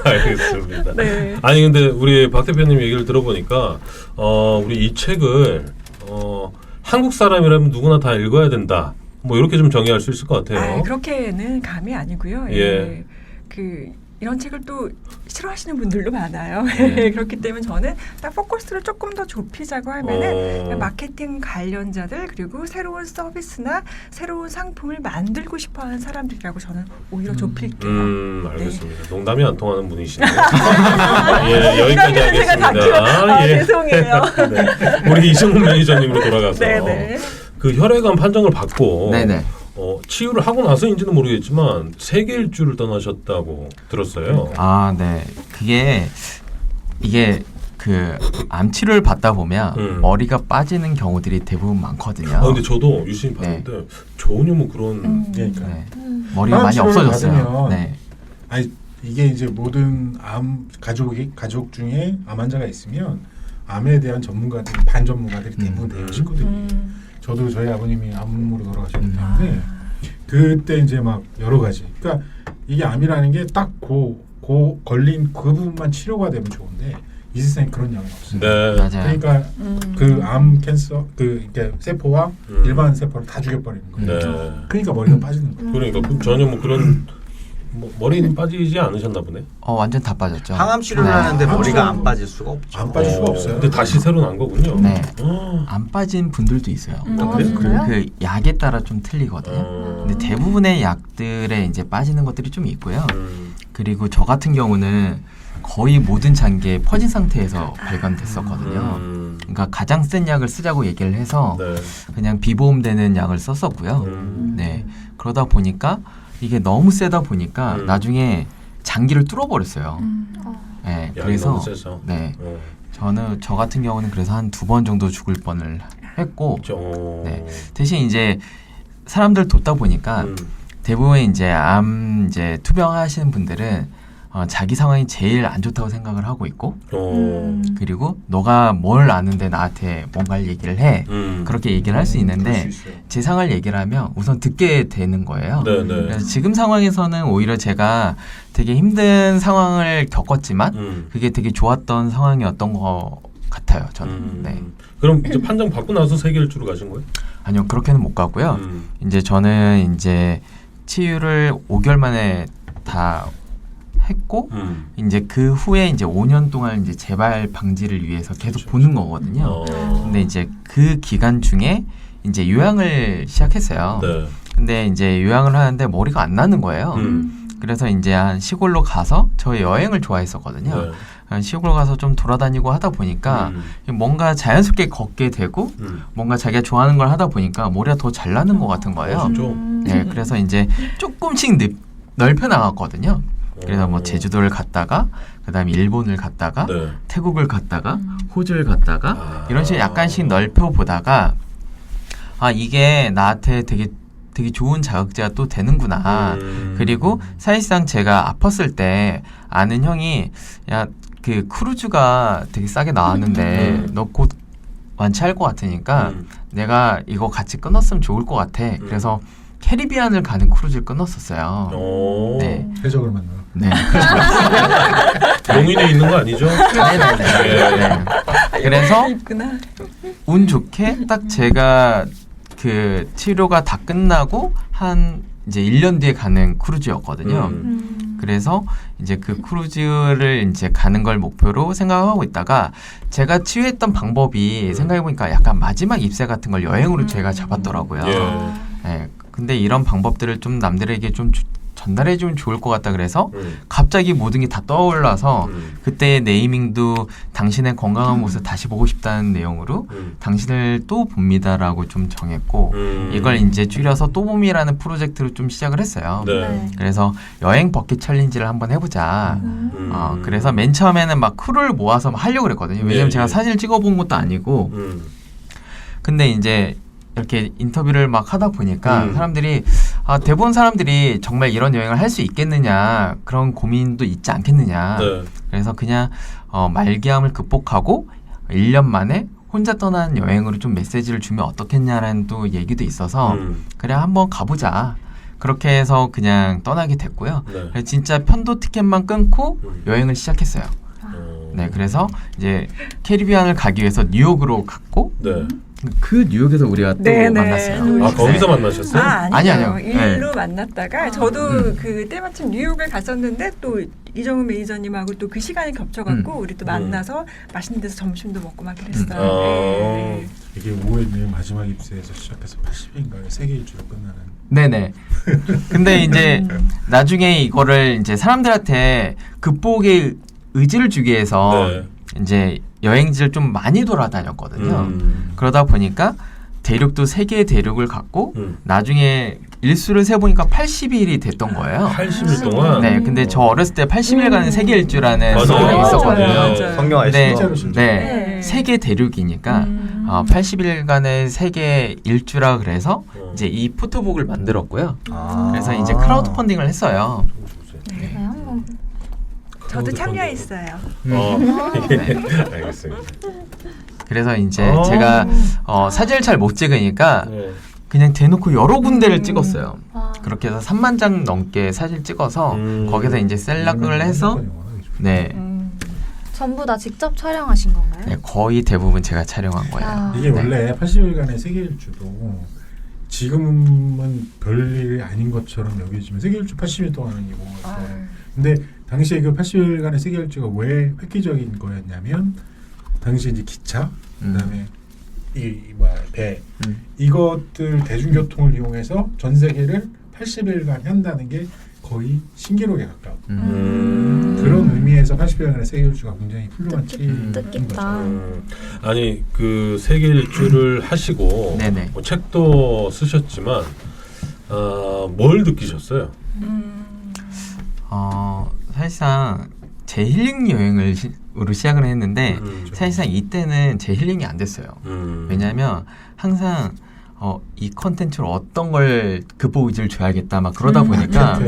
알겠습니다. 네. 아니 근데 우리 박 대표님 얘기를 들어보니까 우리 이 책을 한국 사람이라면 누구나 다 읽어야 된다. 뭐 이렇게 좀 정의할 수 있을 것 같아요. 그렇게는 감이 아니고요. 이런 책을 또 싫어하시는 분들도 많아요. 그렇기 때문에 저는 딱 포커스를 조금 더 좁히자고 하면은 마케팅 관련자들 그리고 새로운 서비스나 새로운 상품을 만들고 싶어하는 사람들이라고 저는 오히려 좁힐게요. 알겠습니다. 농담이 안 통하는 분이시네요. 여기까지 제가 다 하겠습니다. 죄송해요. 네. 우리 이정훈 매니저님으로 돌아가서 그 혈액암 판정을 받고 치유를 하고 나서인지는 모르겠지만 세계 일주를 떠나셨다고 들었어요. 네. 이게 그 암 치료를 받다 보면 머리가 빠지는 경우들이 대부분 많거든요. 근데 저도 유심히 봤는데 전혀 뭐 그런 머리가 많이 없어졌어요. 아니 이게 이제 모든 암 가족 중에 암 환자가 있으면 암에 대한 전문가들이 반전문가들이 대부분 되어 있거든요. 저도 저희 아버님이 암으로 돌아가셨기 때문에 그때 이제 막 여러 가지. 그러니까 이게 암이라는 게 딱 걸린 그 부분만 치료가 되면 좋은데 이 세상에 그런 약은 없어요. 맞아요. 그러니까 그 암 캔서 이렇게 세포와 일반 세포를 다 죽여버리는 거예요. 그러니까 머리가 빠지는 거예요. 그러니까 전혀 뭐 그런 머리는 빠지지 않으셨나 보네. 완전 다 빠졌죠. 항암 치료를 하는데 머리가 안 빠질 수가 없죠. 안 빠질 수가 없어요. 근데 다시 새로 난 거군요. 안 빠진 분들도 있어요. 그래요? 그 약에 따라 좀 틀리거든요. 근데 대부분의 약들에 이제 빠지는 것들이 좀 있고요. 그리고 저 같은 경우는 거의 모든 장기에 퍼진 상태에서 발견됐었거든요. 그러니까 가장 센 약을 쓰자고 얘기를 해서 그냥 비보험되는 약을 썼었고요. 그러다 보니까 이게 너무 세다 보니까 나중에 장기를 뚫어버렸어요. 네, 약이 그래서 너무 세서. 네, 저 같은 경우는 그래서 한 2번 정도 죽을 뻔을 했고, 네, 대신 이제 사람들 돕다 보니까 대부분 이제 암 이제 투병하시는 분들은 자기 상황이 제일 안 좋다고 생각을 하고 있고, 그리고 너가 뭘 아는데 나한테 뭔가를 얘기를 해, 그렇게 얘기를 할 수 있는데 제 상황을 얘기를 하면 우선 듣게 되는 거예요. 네네. 그래서 지금 상황에서는 오히려 제가 되게 힘든 상황을 겪었지만 그게 되게 좋았던 상황이었던 것 같아요. 저는. 네. 그럼 이제 판정 받고 나서 세계일주로 가신 거예요? 아니요, 그렇게는 못 가고요. 이제 저는 이제 치유를 5개월 만에 다 했고, 이제 그 후에 이제 5년 동안 이제 재발 방지를 위해서 계속 보는 거거든요. 근데 이제 그 기간 중에 이제 요양을 시작했어요. 네. 근데 이제 요양을 하는데 머리가 안 나는 거예요. 그래서 이제 한 시골로 가서 저희 여행을 좋아했었거든요. 네. 시골 가서 좀 돌아다니고 하다 보니까 뭔가 자연스럽게 걷게 되고 뭔가 자기가 좋아하는 걸 하다 보니까 머리가 더 잘 나는 것 같은 거예요. 네, 그래서 이제 조금씩 넓혀 나갔거든요. 그래서 뭐 제주도를 갔다가 그다음에 일본을 갔다가 네. 태국을 갔다가 호주를 갔다가 이런 식으로 약간씩 넓혀 보다가 아 이게 나한테 되게 좋은 자극제가 또 되는구나. 그리고 사실상 제가 아팠을 때 아는 형이 야 그 크루즈가 되게 싸게 나왔는데 너 곧 완치할 것 같으니까 내가 이거 같이 끊었으면 좋을 것 같아. 그래서 캐리비안을 가는 크루즈를 끊었었어요. 네. 해적을 만나요. 네. 용인에 있는 거 아니죠? 네네네. 그래서 있구나. 운 좋게 딱 제가 그 치료가 다 끝나고 한 이제 1년 뒤에 가는 크루즈였거든요. 그래서 이제 그 크루즈를 이제 가는 걸 목표로 생각하고 있다가 제가 치유했던 방법이 생각해보니까 약간 마지막 입새 같은 걸 여행으로 제가 잡았더라고요. 네, 근데 이런 방법들을 좀 남들에게 좀 전달해주면 좋을 것 같다 그래서 갑자기 모든 게 다 떠올라서 그때 네이밍도 당신의 건강한 모습 다시 보고 싶다는 내용으로 당신을 또 봅니다라고 좀 정했고 이걸 이제 줄여서 또 봄이라는 프로젝트로 좀 시작을 했어요. 네. 그래서 여행 버킷 챌린지를 한번 해보자. 그래서 맨 처음에는 막 크루를 모아서 막 하려고 그랬거든요. 왜냐면 제가 사진을 찍어본 것도 아니고 근데 이제 이렇게 인터뷰를 막 하다 보니까 사람들이 대부분 사람들이 정말 이런 여행을 할 수 있겠느냐 그런 고민도 있지 않겠느냐. 네. 그래서 그냥 말기암을 극복하고 1년 만에 혼자 떠나는 여행으로 좀 메시지를 주면 어떻겠냐라는 또 얘기도 있어서 그래 한번 가보자. 그렇게 해서 그냥 떠나게 됐고요. 네. 그래서 진짜 편도 티켓만 끊고 여행을 시작했어요. 네, 그래서 이제 캐리비안을 가기 위해서 뉴욕으로 갔고 네. 그 뉴욕에서 우리가 또 네네. 만났어요. 아 거기서 만나셨어요? 아니요. 아니요. 일로 만났다가 저도 그때 마침 뉴욕을 갔었는데 또 이정훈 매니저님하고 또 그 시간이 겹쳐갖고 우리 또 만나서 맛있는 데서 점심도 먹고 막 그랬어요. 네. 이게 5회 마지막 입세에서 시작해서 80일인가요? 세계 일주로 끝나는. 네네. 근데 이제 나중에 이거를 이제 사람들한테 극복의 의지를 주기 위해서 네. 이제 여행지를 좀 많이 돌아다녔거든요. 그러다 보니까 대륙도 3개의 대륙을 갔고 나중에 일수를 세보니까 80일이 됐던 거예요. 80일 동안? 네, 근데 저 어렸을 때 80일간의 세계 일주라는 맞아요. 소설이 있었거든요. 맞아요. 성경 네, 아시죠? 네, 세계 대륙이니까 80일간의 세계 일주라 그래서 이제 이 포토북을 만들었고요. 그래서 이제 크라우드 펀딩을 했어요. 네, 한번 저도 참여했어요. 알겠습니다. 그래서 이제 제가 사진을 잘 못 찍으니까 네. 그냥 대놓고 여러 군데를 찍었어요. 그렇게 해서 3만 장 넘게 사진 찍어서 거기서 이제 셀락을 해서 네, 전부 다 직접 촬영하신 건가요? 네, 거의 대부분 제가 촬영한 거예요. 이게 네. 원래 80일간의 세계 일주도 지금은 별일이 아닌 것처럼 여겨지면 세계 일주 80일 동안은 이거 근데 당시에 그 80일간의 세계 일주가 왜 획기적인 거였냐면 당시 이제 기차 그다음에 배 이것들 대중교통을 이용해서 전 세계를 80일간 한다는 게 거의 신기록에 가까워. 그런 의미에서 80일간의 세계 일주가 굉장히 훌륭한 체인 뜻깊다. 아니 그 세계 일주를 하시고 네네. 뭐 책도 쓰셨지만 뭘 느끼셨어요? 사실상 제 힐링 여행으로 시작을 했는데 사실상 이때는 제 힐링이 안 됐어요. 왜냐하면 항상 이 컨텐츠로 어떤 걸 극복 의지를 줘야겠다 막 그러다 보니까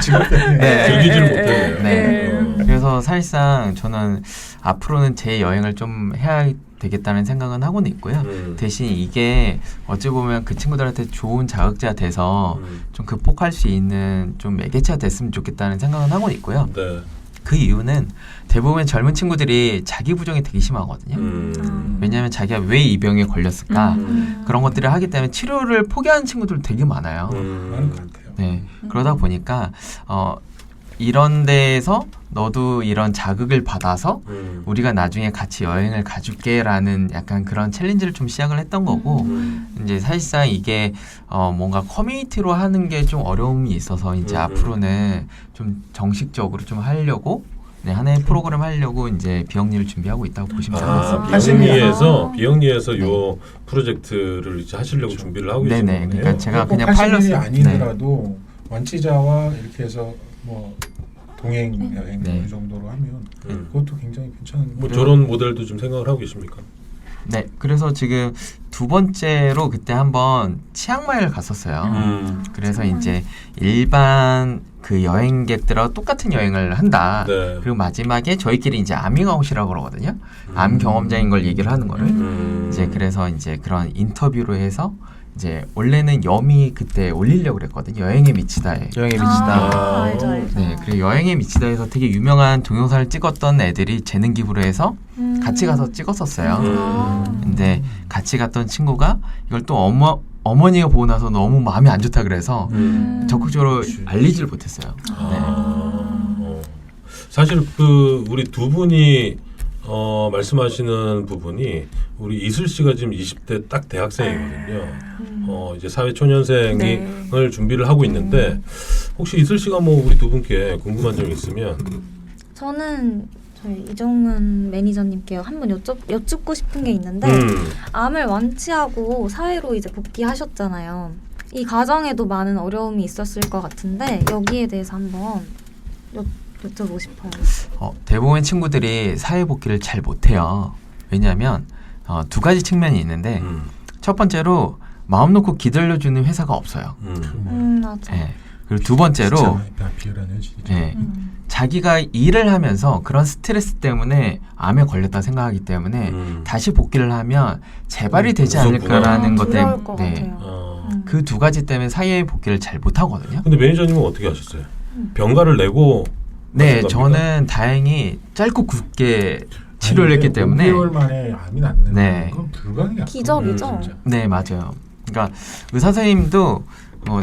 즐기질 못해요. 네. 그래서 사실상 저는 앞으로는 제 여행을 좀 해야 되겠다는 생각은 하고는 있고요. 대신 이게 어찌 보면 그 친구들한테 좋은 자극제가 돼서 좀 극복할 수 있는 좀 매개체가 됐으면 좋겠다는 생각은 하고 있고요. 네. 그 이유는 대부분 젊은 친구들이 자기 부정이 되게 심하거든요. 왜냐하면 자기가 왜 이 병에 걸렸을까 그런 것들을 하기 때문에 치료를 포기하는 친구들 되게 많아요. 많은 것 같아요. 네, 그러다 보니까 이런 데에서 너도 이런 자극을 받아서 우리가 나중에 같이 여행을 가줄게라는 약간 그런 챌린지를 좀 시작을 했던 거고 이제 사실상 이게 뭔가 커뮤니티로 하는 게 좀 어려움이 있어서 이제 앞으로는 좀 정식적으로 좀 하려고 하나의 프로그램 하려고 이제 비영리를 준비하고 있다고 보시면 되겠습니다. 비영리에서 요 프로젝트를 이제 하시려고 준비를 하고 계시는 거네요. 그러니까 제가 그냥 80일이 파일럿을 아니더라도 완치자와 이렇게 해서 뭐 동행 여행 이 정도로 하면 그것도 굉장히 괜찮은 뭐 저런 모델도 좀 생각을 하고 계십니까? 네, 그래서 지금 두 번째로 그때 한번 치앙마이를 갔었어요. 그래서 이제 일반 그 여행객들하고 똑같은 여행을 한다. 네. 그리고 마지막에 저희끼리 이제 아밍아웃이라고 그러거든요. 암 경험자인 걸 얘기를 하는 거를. 이제 그래서 이제 그런 인터뷰로 해서 이제 원래는 염이 그때 올리려고 그랬거든요. 여행에 미치다에. 여행에 미치다. 알죠. 네, 그리고 여행에 미치다에서 되게 유명한 동영상을 찍었던 애들이 재능 기부를 해서 같이 가서 찍었었어요. 근데 같이 갔던 친구가 이걸 또 어머니가 보고 나서 너무 마음이 안 좋다 그래서 적극적으로 알리지를 못했어요. 사실 그 우리 두 분이 말씀하시는 부분이 우리 이슬 씨가 지금 20대 딱 대학생이거든요. 이제 사회초년생을 준비를 하고 있는데 혹시 이슬 씨가 뭐 우리 두 분께 궁금한 점이 있으면 저는 저희 이정은 매니저님께 한번 여쭙고 싶은 게 있는데 암을 완치하고 사회로 이제 복귀하셨잖아요. 이 과정에도 많은 어려움이 있었을 것 같은데 여기에 대해서 한번 여쭤보고 싶어요. 대부분의 친구들이 사회 복귀를 잘 못해요. 왜냐하면 두 가지 측면이 있는데 첫 번째로 마음 놓고 기다려주는 회사가 없어요. 맞아. 네. 그리고 두 번째로 자기가 일을 하면서 그런 스트레스 때문에 암에 걸렸다 생각하기 때문에 다시 복귀를 하면 재발이 되지 않을까라는 것 때문에 그 두 가지 때문에 사회에 복귀를 잘 못하거든요. 근데 매니저님은 어떻게 하셨어요? 병가를 내고 네, 저는 다행히 짧고 굵게 치료를 했기 때문에 5개월 만에 암이 낫는 건 불가능해요. 기적이죠. 네, 맞아요. 그러니까 의사 선생님도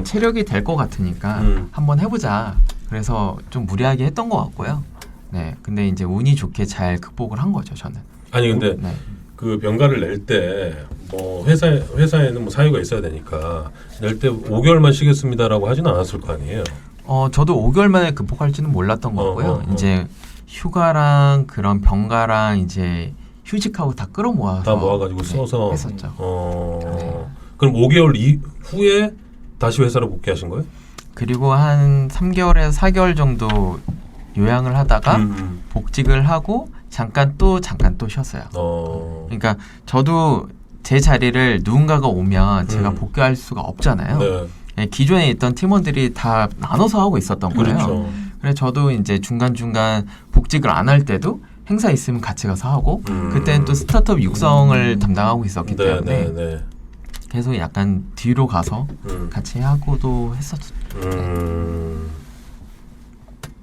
체력이 될 것 같으니까 한번 해보자. 그래서 좀 무리하게 했던 것 같고요. 네, 근데 이제 운이 좋게 잘 극복을 한 거죠, 저는. 아니 근데 그 병가를 낼 때 뭐 회사에는 뭐 사유가 있어야 되니까 낼 때 5개월만 쉬겠습니다라고 하지는 않았을 거 아니에요. 저도 5개월 만에 극복할지는 몰랐던 거고요. 이제 휴가랑 그런 병가랑 이제 휴직하고 다 끌어모아서 다 모아가지고 써서 했었죠. 그럼 5개월 이후에 다시 회사로 복귀하신 거예요? 그리고 한 3개월에서 4개월 정도 요양을 하다가 복직을 하고 잠깐 또 쉬었어요. 그러니까 저도 제 자리를 누군가가 오면 제가 복귀할 수가 없잖아요. 네, 기존에 있던 팀원들이 다 나눠서 하고 있었던 거예요. 그렇죠. 그래서 저도 이제 중간중간 복직을 안 할 때도 행사 있으면 같이 가서 하고 그때는 또 스타트업 육성을 담당하고 있었기 때문에 계속 약간 뒤로 가서 같이 하고도 했었죠.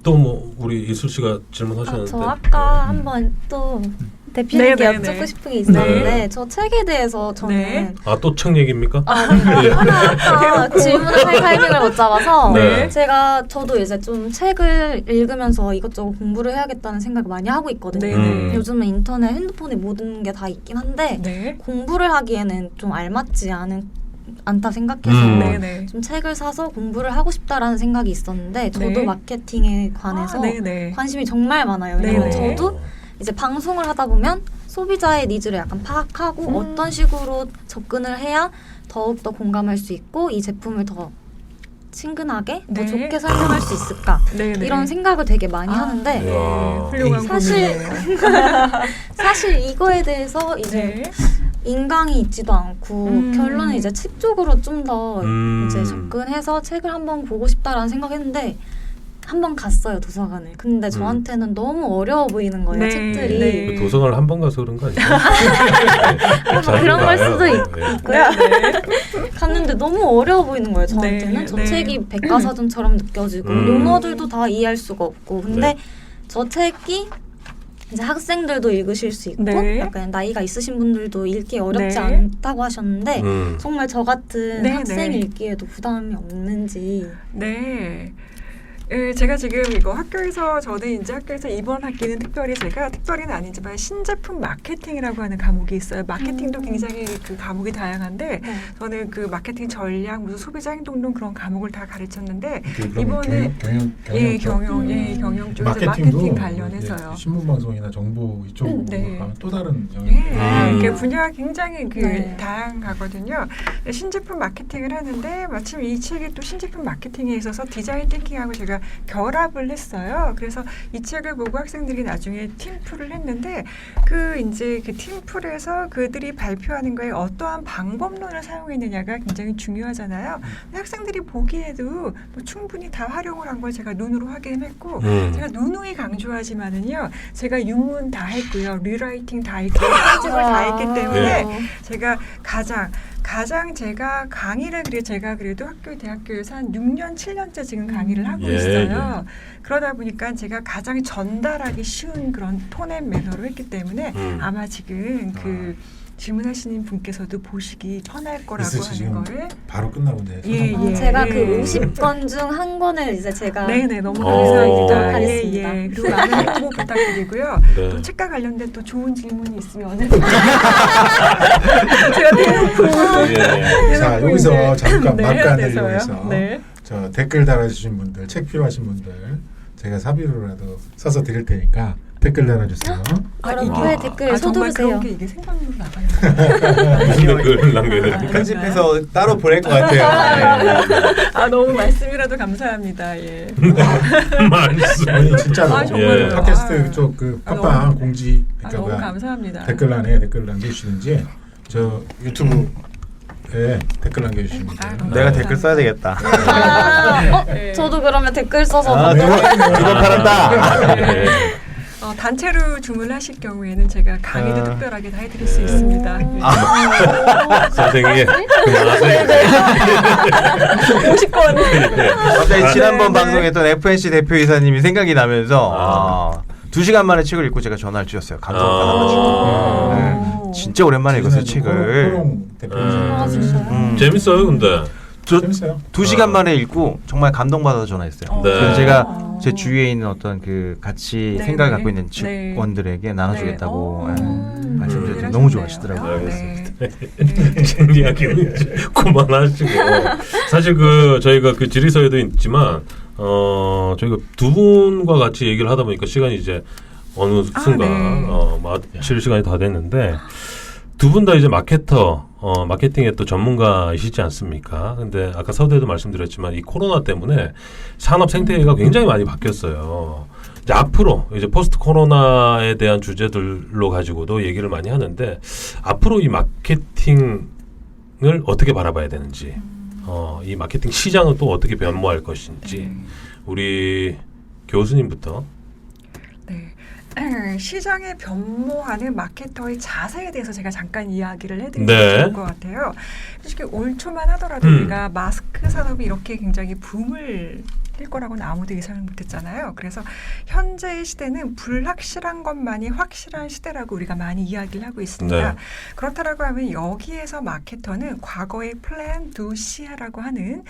또 뭐 우리 이슬 씨가 질문하셨는데 저 아까 한번 또 대표님께 여쭙고 싶은 게 있었는데 저 책에 대해서 저는 또 책 얘기입니까? 하나 질문을 할 타이밍을 못 잡아서 저도 이제 좀 책을 읽으면서 이것저것 공부를 해야겠다는 생각을 많이 하고 있거든요. 요즘은 인터넷, 핸드폰에 모든 게 다 있긴 한데 공부를 하기에는 좀 알맞지 않다 생각해서 좀 책을 사서 공부를 하고 싶다라는 생각이 있었는데 저도 마케팅에 관해서 관심이 정말 많아요. 왜냐면 저도 이제 방송을 하다 보면 소비자의 니즈를 약간 파악하고 어떤 식으로 접근을 해야 더욱더 공감할 수 있고 이 제품을 더 친근하게 더 네. 좋게 설명할 수 있을까 네네. 이런 생각을 되게 많이 하는데 네. 훌륭한 사실 고민이네요. 사실 이거에 대해서 이제 네. 인강이 있지도 않고 결론은 이제 책 쪽으로 좀 더 이제 접근해서 책을 한번 보고 싶다라는 생각했는데 한번 갔어요 도서관을. 근데 저한테는 너무 어려워 보이는 거예요 네, 책들이. 네. 그 도서관을 한 번 가서 그런 거 아니에요? 뭐 그런 걸 수도 네. 있고요. 갔는데 너무 어려워 보이는 거예요 저한테는. 네, 저 네. 책이 백과사전처럼 느껴지고 용어들도 다 이해할 수가 없고 근데 네. 저 책이 이제 학생들도 읽으실 수 있고 네. 약간 나이가 있으신 분들도 읽기 어렵지 네. 않다고 하셨는데 정말 저 같은 네, 학생이 네. 읽기에도 부담이 없는지. 네. 제가 지금 이거 학교에서 저는 이제 학교에서 이번 학기는 특별히는 아니지만 신제품 마케팅이라고 하는 과목이 있어요. 마케팅도 굉장히 그 과목이 다양한데 네. 저는 그 마케팅 전략 무슨 소비자 행동론 그런 과목을 다 가르쳤는데 그러면 이번에 경영 쪽에서 마케팅 관련해서요. 신문 방송이나 정보 이쪽으로 네. 가면 또 다른 네, 영역이 이게 분야가 굉장히 네. 다양하거든요. 신제품 마케팅을 하는데 마침 이 책이 또 신제품 마케팅에 있어서 디자인 띵킹하고 제가 결합을 했어요. 그래서 이 책을 보고 학생들이 나중에 팀플을 했는데 이제 그 팀플에서 그들이 발표하는 거에 어떠한 방법론을 사용했느냐가 굉장히 중요하잖아요. 근데 학생들이 보기에도 뭐 충분히 다 활용을 한 걸 제가 눈으로 확인했고 제가 누누이 강조하지만은요. 제가 윤문 다 했고요. 리라이팅 다 했고 편집을 다 했기 때문에 제가 가장 제가 강의를 제가 그래도 대학교에서 한 6년, 7년째 지금 강의를 하고 있어요. 그러다 보니까 제가 가장 전달하기 쉬운 그런 톤앤 매너로 했기 때문에 아마 지금 질문하시는 분께서도 보시기 편할 거라고 하는 거를 바로 끝나본데 제가 그 50권 중 한 권을 이제 제가 네네 너무 감사합니다. 감사합니다. 그리고 많은 홍보 부탁드리고요. 네. 또 책과 관련된 또 좋은 질문이 있으면 제가 대놓고 자 여기서 잠깐 네, 막간을 해야 이용해서 네. 저 댓글 달아주신 분들 책 필요하신 분들 제가 사비로라도 써서 드릴 테니까 댓글 달아주세요. 여러분의 댓글 정말 서두르세요. 그런 게 이게 생각으로 나가요. 무슨 댓글 남겨야 됩니까? 편집해서 따로 보낼 것 같아요. 네. 너무 말씀이라도 감사합니다. 예. 말씀. 아니 진짜로 정말요. 팟캐스트 쪽 그 팟빵 공지 너무 감사합니다. 댓글란에 댓글 남겨주시는지 저 유튜브에 댓글 남겨주시면 돼요. 내가 댓글 써야 되겠다. 네. 저도 그러면 댓글 써서 아, 보도록 이거 팔았다. 네. 단체로 주문하실 경우에는 제가 강의도 특별하게 다 해드릴 수 있습니다. 선생님 그만하세요. 50권. 갑자기 지난번 방송했던 FNC 대표이사님이 생각이 나면서 2시간 만에 책을 읽고 제가 전화를 주셨어요. 감동받아가지고. 진짜 오랜만에 읽었어요 책을. 재밌어요, 근데. 재밌어요. 2시간 만에 읽고 정말 감동받아서 전화했어요. 네. 그래서 제가 제 주위에 있는 어떤 같이 네, 생각을 네. 갖고 있는 네. 직원들에게 나눠주겠다고 네. 말씀드렸더니 너무 좋아하시더라고요. 네. 제 이야기는 이제 그만하시고 사실 저희가 질의서에도 있지만 저희가 두 분과 같이 얘기를 하다 보니까 시간이 이제 어느 순간 네. 마칠 시간이 다 됐는데 두 분 다 이제 마케팅의 또 전문가이시지 않습니까? 근데 아까 서두에도 말씀드렸지만 이 코로나 때문에 산업 생태계가 굉장히 많이 바뀌었어요. 이제 앞으로 이제 포스트 코로나에 대한 주제들로 가지고도 얘기를 많이 하는데 앞으로 이 마케팅을 어떻게 바라봐야 되는지, 이 마케팅 시장은 또 어떻게 변모할 것인지 우리 교수님부터. 네. 시장에 변모하는 마케터의 자세에 대해서 제가 잠깐 이야기를 해드리면 좋을 것 같아요. 솔직히 올 초만 하더라도 우리가 마스크 산업이 이렇게 굉장히 붐을 뛸 거라고는 아무도 예상을 못했잖아요. 그래서 현재의 시대는 불확실한 것만이 확실한 시대라고 우리가 많이 이야기를 하고 있습니다. 네. 그렇다라고 하면 여기에서 마케터는 과거의 플랜 두 시하라고 하는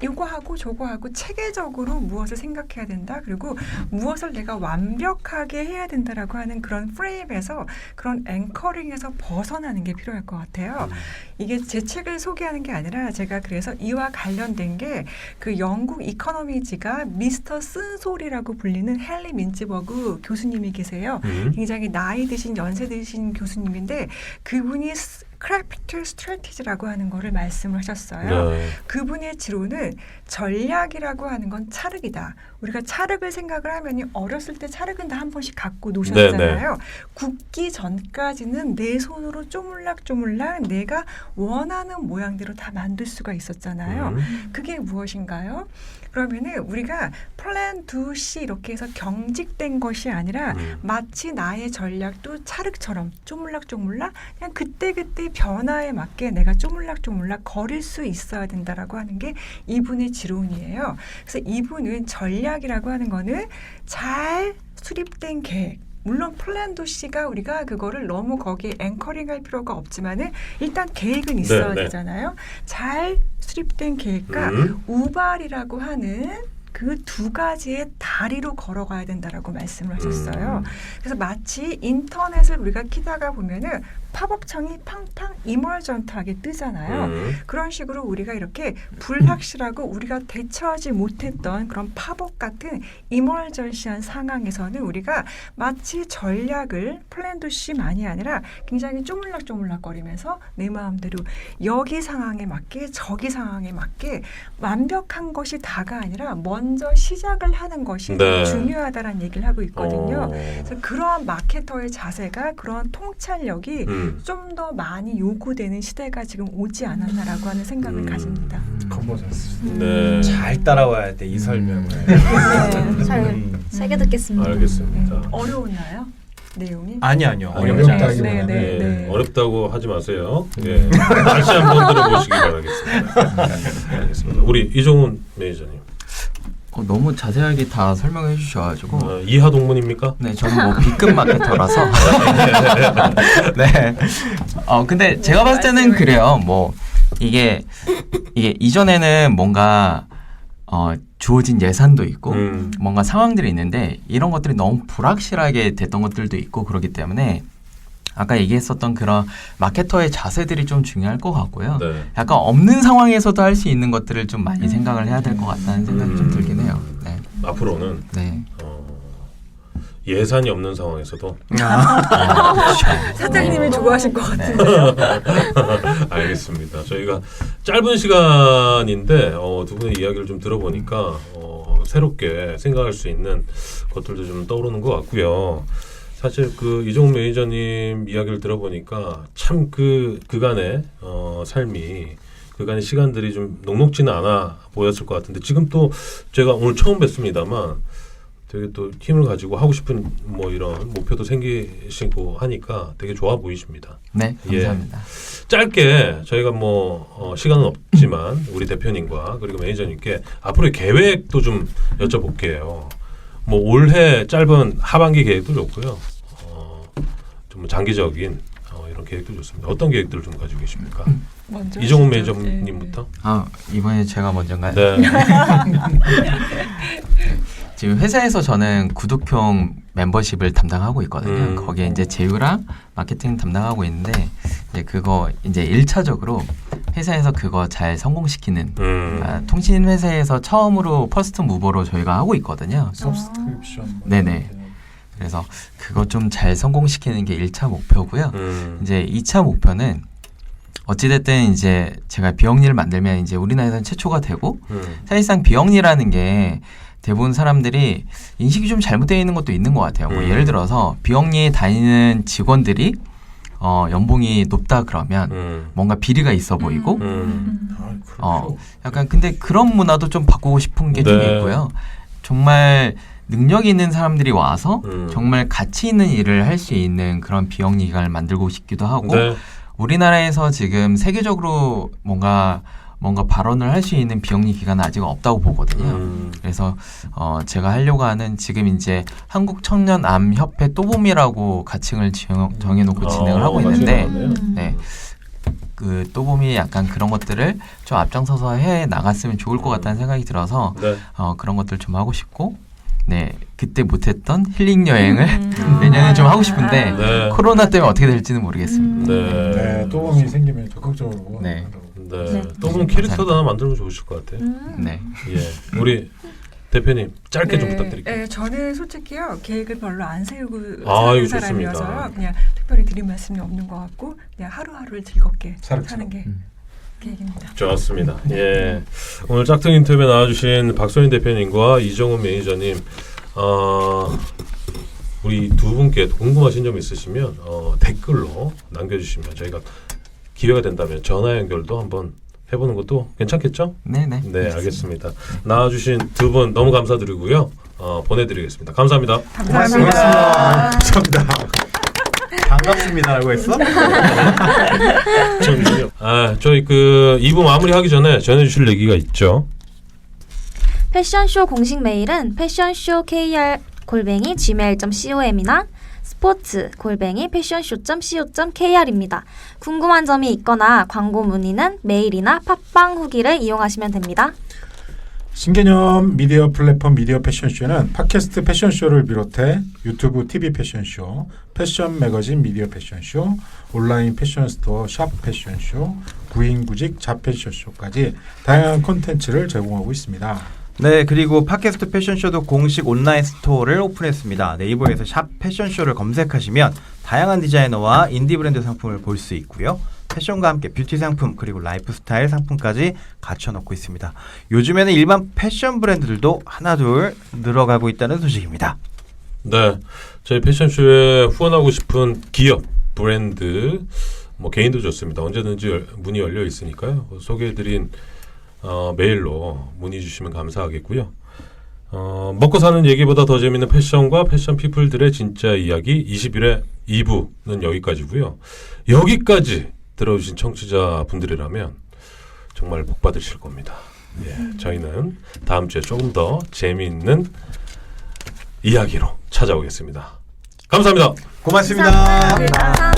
이거 하고 저거 하고 체계적으로 무엇을 생각해야 된다. 그리고 무엇을 내가 완벽하게 해야 된다라고 하는 그런 프레임에서 그런 앵커링에서 벗어나는 게 필요할 것 같아요. 이게 제 책을 소개하는 게 아니라 제가 그래서 이와 관련된 게 영국 이코노미지가 미스터 쓴소리라고 불리는 헨리 민츠버그 교수님이 계세요. 굉장히 나이 드신 연세 드신 교수님인데 그분이 크래프트 스트래티지라고 하는 거를 말씀을 하셨어요. 네. 그분의 지로는 전략이라고 하는 건 찰흙이다. 우리가 찰흙을 생각을 하면 어렸을 때 찰흙은 다 한 번씩 갖고 노셨잖아요. 굳기 전까지는 내 손으로 쪼물락쪼물락 내가 원하는 모양대로 다 만들 수가 있었잖아요. 그게 무엇인가요? 그러면은 우리가 플랜 두 C 이렇게 해서 경직된 것이 아니라 마치 나의 전략도 찰흙처럼 쪼물락쪼물락 그냥 그때그때 변화에 맞게 내가 쪼물락쪼물락 거릴 수 있어야 된다라고 하는 게 이분의 지론이에요. 그래서 이분은 전략이라고 하는 거는 잘 수립된 계획. 물론 플랜도 C가 우리가 그거를 너무 거기에 앵커링할 필요가 없지만은 일단 계획은 있어야 되잖아요. 잘 수립된 계획과 우발이라고 하는 그 두 가지의 다리로 걸어가야 된다라고 말씀을 하셨어요. 그래서 마치 인터넷을 우리가 키다가 보면은 팝업창이 팡팡 이멀전트하게 뜨잖아요. 그런 식으로 우리가 이렇게 불확실하고 우리가 대처하지 못했던 그런 팝업 같은 이멀전시한 상황에서는 우리가 마치 전략을 플랜도 C만이 아니라 굉장히 쪼물락쪼물락거리면서 내 마음대로 여기 상황에 맞게 저기 상황에 맞게 완벽한 것이 다가 아니라 먼저 시작을 하는 것이 중요하다라는 얘기를 하고 있거든요. 그래서 그러한 마케터의 자세가 그러한 통찰력이 좀 더 많이 요구되는 시대가 지금 오지 않았나라고 하는 생각을 가집니다. 네. 잘 따라와야 돼 이 설명을. 잘 새겨 듣겠습니다. 알겠습니다. 어려웠나요? 내용이? 아니요. 어렵다기보다는 네. 어렵다고 하지 마세요. 예. 다시 한번 들어보시기 바라겠습니다. 알겠습니다. 우리 이종훈 매니저님. 너무 자세하게 다 설명해 주셔가지고 이하 동문입니까? 네, 저는 뭐 B급 마케터라서 네. 근데 제가 봤을 때는 그래요. 뭐 이게 이전에는 뭔가 주어진 예산도 있고 뭔가 상황들이 있는데 이런 것들이 너무 불확실하게 됐던 것들도 있고 그렇기 때문에 아까 얘기했었던 그런 마케터의 자세들이 좀 중요할 것 같고요. 네. 약간 없는 상황에서도 할 수 있는 것들을 좀 많이 생각을 해야 될 것 같다는 생각이 좀 들긴 해요. 네. 앞으로는 네. 예산이 없는 상황에서도 사장님이 좋아하실 것 같은데요. 알겠습니다. 저희가 짧은 시간인데 두 분의 이야기를 좀 들어보니까 새롭게 생각할 수 있는 것들도 좀 떠오르는 것 같고요. 사실 그 이종훈 매니저님 이야기를 들어보니까 참 그간의 삶이 그간의 시간들이 좀 녹록지는 않아 보였을 것 같은데 지금 또 제가 오늘 처음 뵀습니다만 되게 또 힘을 가지고 하고 싶은 뭐 이런 목표도 생기시고 하니까 되게 좋아 보이십니다. 네, 감사합니다. 짧게 저희가 뭐 시간은 없지만 우리 대표님과 그리고 매니저님께 앞으로의 계획도 좀 여쭤볼게요. 뭐 올해 짧은 하반기 계획도 좋고요. 좀 장기적인 이런 계획도 좋습니다. 어떤 계획들을 좀 가지고 계십니까? 먼저 이종훈 하시죠. 매니저님부터. 이번에 제가 먼저인가요? 네. 지금 회사에서 저는 구독형 멤버십을 담당하고 있거든요. 거기에 이제 제휴랑 마케팅 담당하고 있는데 이제 그거 이제 1차적으로 회사에서 그거 잘 성공시키는 통신 회사에서 처음으로 퍼스트 무버로 저희가 하고 있거든요. 서브스크립션. 네네. 그래서 그거 좀 잘 성공시키는 게 1차 목표고요. 이제 2차 목표는 어찌됐든 이제 제가 비영리를 만들면 이제 우리나라에서는 최초가 되고 사실상 비영리라는 게 대부분 사람들이 인식이 좀 잘못되어 있는 것도 있는 것 같아요. 뭐 예를 들어서 비영리에 다니는 직원들이 연봉이 높다 그러면 뭔가 비리가 있어 보이고 약간 근데 그런 문화도 좀 바꾸고 싶은 게 좀 있고요. 정말 능력 있는 사람들이 와서 정말 가치 있는 일을 할 수 있는 그런 비영리 기관을 만들고 싶기도 하고 우리나라에서 지금 세계적으로 뭔가 발언을 할 수 있는 비영리 기관은 아직 없다고 보거든요. 그래서 제가 하려고 하는 지금 이제 한국청년암협회 또봄이라고 가칭을 정해놓고 진행을 하고 있는데 네. 그 또봄이 약간 그런 것들을 좀 앞장서서 해 나갔으면 좋을 것 같다는 생각이 들어서 그런 것들 좀 하고 싶고 네 그때 못했던 힐링 여행을 내년에 좀 하고 싶은데 코로나 때문에 어떻게 될지는 모르겠습니다. 네, 또봄이 생기면 적극적으로 네. 또봄 캐릭터도 하나 만들면 좋으실 것 같아요. 네. 예, 우리 대표님 짧게 좀 부탁드릴게요. 네, 저는 솔직히요 계획을 별로 안 세우고 이거 사는 사람이어서요. 좋습니다. 그냥 특별히 드릴 말씀이 없는 것 같고 그냥 하루하루를 즐겁게 사랑처럼. 사는 게 계획입니다. 좋습니다. 예, 오늘 짝퉁 인터뷰에 나와주신 박소연 대표님과 이정훈 매니저님, 우리 두 분께 궁금하신 점 있으시면 댓글로 남겨주시면 저희가 기회가 된다면 전화 연결도 한번 해보는 것도 괜찮겠죠? 네네. 네, 알겠습니다. 나와주신 두 분 너무 감사드리고요. 보내드리겠습니다. 감사합니다. 감사합니다. 감사합니다. 반갑습니다라고 했어? 저희 그 2부 마무리하기 전에 전해주실 얘기가 있죠. 패션쇼 공식 메일은 passionshowkr@gmail.com이나 sports@passion쇼.co.kr입니다. 궁금한 점이 있거나 광고 문의는 메일이나 팟빵 후기를 이용하시면 됩니다. 신개념 미디어 플랫폼 미디어 패션쇼는 팟캐스트 패션쇼를 비롯해 유튜브 TV 패션쇼, 패션 매거진 미디어 패션쇼, 온라인 패션 스토어 샵 패션쇼, 구인구직 자패션쇼까지 다양한 콘텐츠를 제공하고 있습니다. 네, 그리고 팟캐스트 패션쇼도 공식 온라인 스토어를 오픈했습니다. 네이버에서 샵 패션쇼를 검색하시면 다양한 디자이너와 인디 브랜드 상품을 볼 수 있고요. 패션과 함께 뷰티 상품 그리고 라이프스타일 상품까지 갖춰놓고 있습니다. 요즘에는 일반 패션 브랜드들도 하나둘 늘어가고 있다는 소식입니다. 네, 저희 패션쇼에 후원하고 싶은 기업, 브랜드, 뭐 개인도 좋습니다. 언제든지 문이 열려 있으니까요. 소개해드린 메일로 문의 주시면 감사하겠고요. 먹고 사는 얘기보다 더 재밌는 패션과 패션 피플들의 진짜 이야기 21회 2부는 여기까지고요. 여기까지 들어주신 청취자분들이라면 정말 복 받으실 겁니다. 예, 저희는 다음 주에 조금 더 재미있는 이야기로 찾아오겠습니다. 감사합니다. 고맙습니다. 감사합니다.